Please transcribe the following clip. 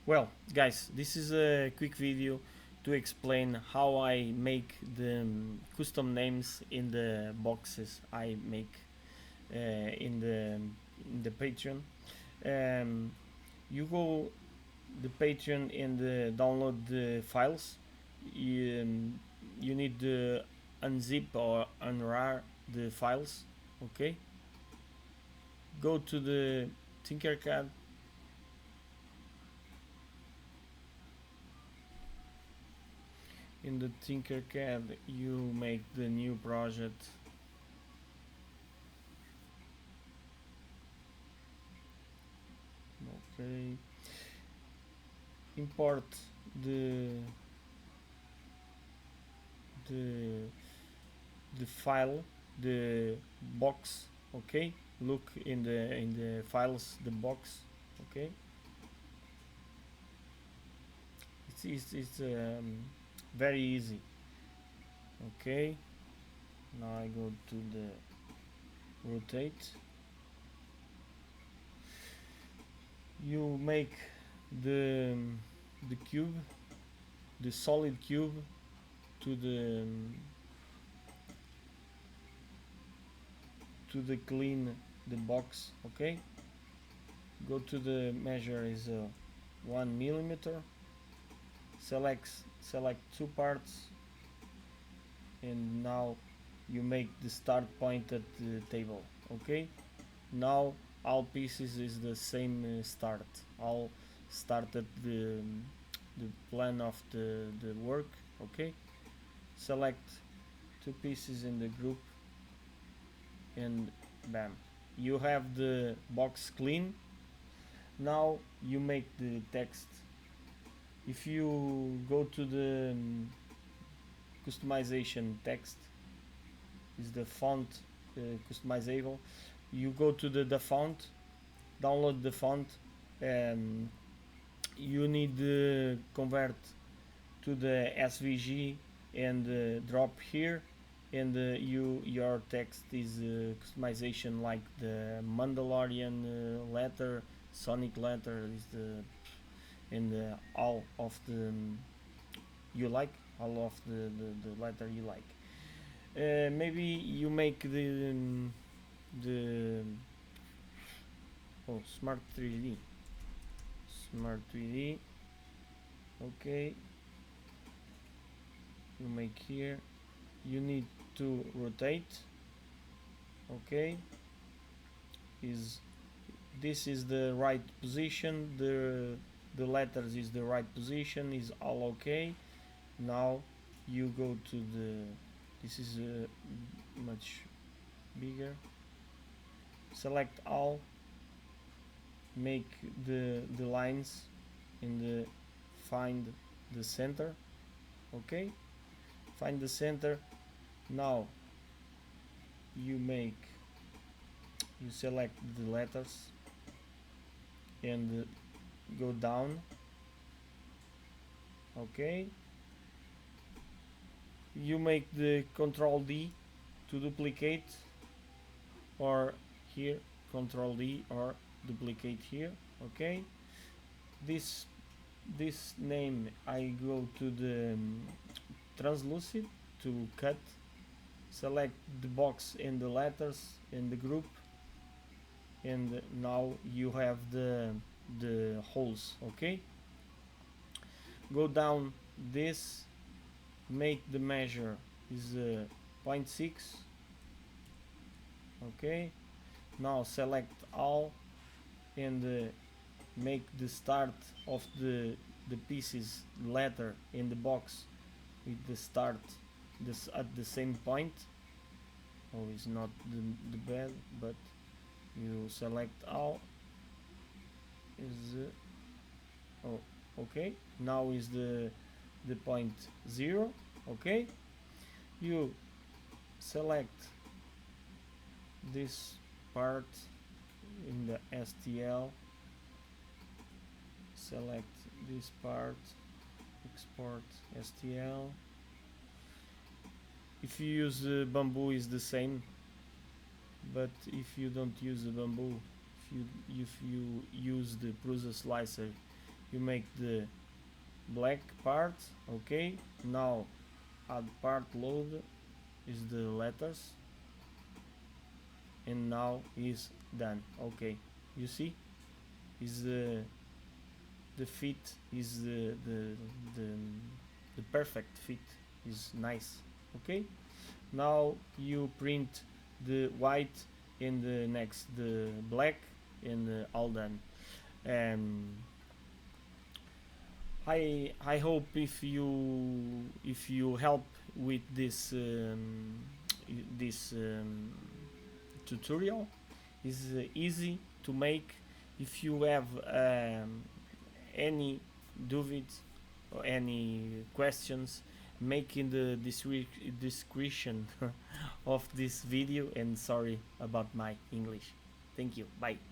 Well, guys, this is a quick video to explain how I make the custom names in the boxes I make in the Patreon. Um, you go the Patreon and download the files. You need to unzip or unrar the files. Okay. Go to the Tinkercad. In the Tinkercad, you make the new project. Okay. Import the the the file, the box. Okay. Look in the files, the box. Okay. It's very easy. Okay. Now I go to the rotate. You make the the cube, the solid cube, to the clean the box. Okay. Go to the measure is 1 millimeter. Select two parts, and now you make the start point at the table. Okay. Now all pieces is the same start. All start at the plan of the work. Okay. Select two pieces in the group, and bam, you have the box clean. Now you make the text. If you go to the customization text, is the font customizable. You go to the font, download the font. You need to convert to the SVG and drop here, and your text is customization like the Mandalorian letter, Sonic letter is the, and all of the you like, all of the letter you like. Maybe you make the smart 3D. Okay. You make here. You need to rotate. Okay. This is the right position. The letters is the right position. Is all okay. Now you go to the. This is much bigger. Select all. Make the lines in the find the center. Okay. Find the center. Now you select the letters and go down. Okay. You make the Control D to duplicate, or here Control D or duplicate here. Okay. This name, I go to the translucent to cut. Select the box and the letters in the group, and now you have the holes. Okay. Go down this, make the measure is 0.6. Okay. Now select all and make the start of the pieces letter in the box with the start this at the same point. Oh, it's not the bed, but you select all is oh, okay. Now is the point 0. Okay. You select this part in the STL, select this part, export STL. If you use bamboo is the same, but if you don't use the bamboo, if you use the Prusa slicer, you make the black part. Okay, now add part load is the letters, and now is done. Okay, you see, is the fit is the, the perfect fit, is nice. Okay, now you print the white and the next the black, and all done. um, I hope if you help with this this tutorial is easy to make. If you have any doubts or any questions, make in the description of this video. And sorry about my English. Thank you. Bye.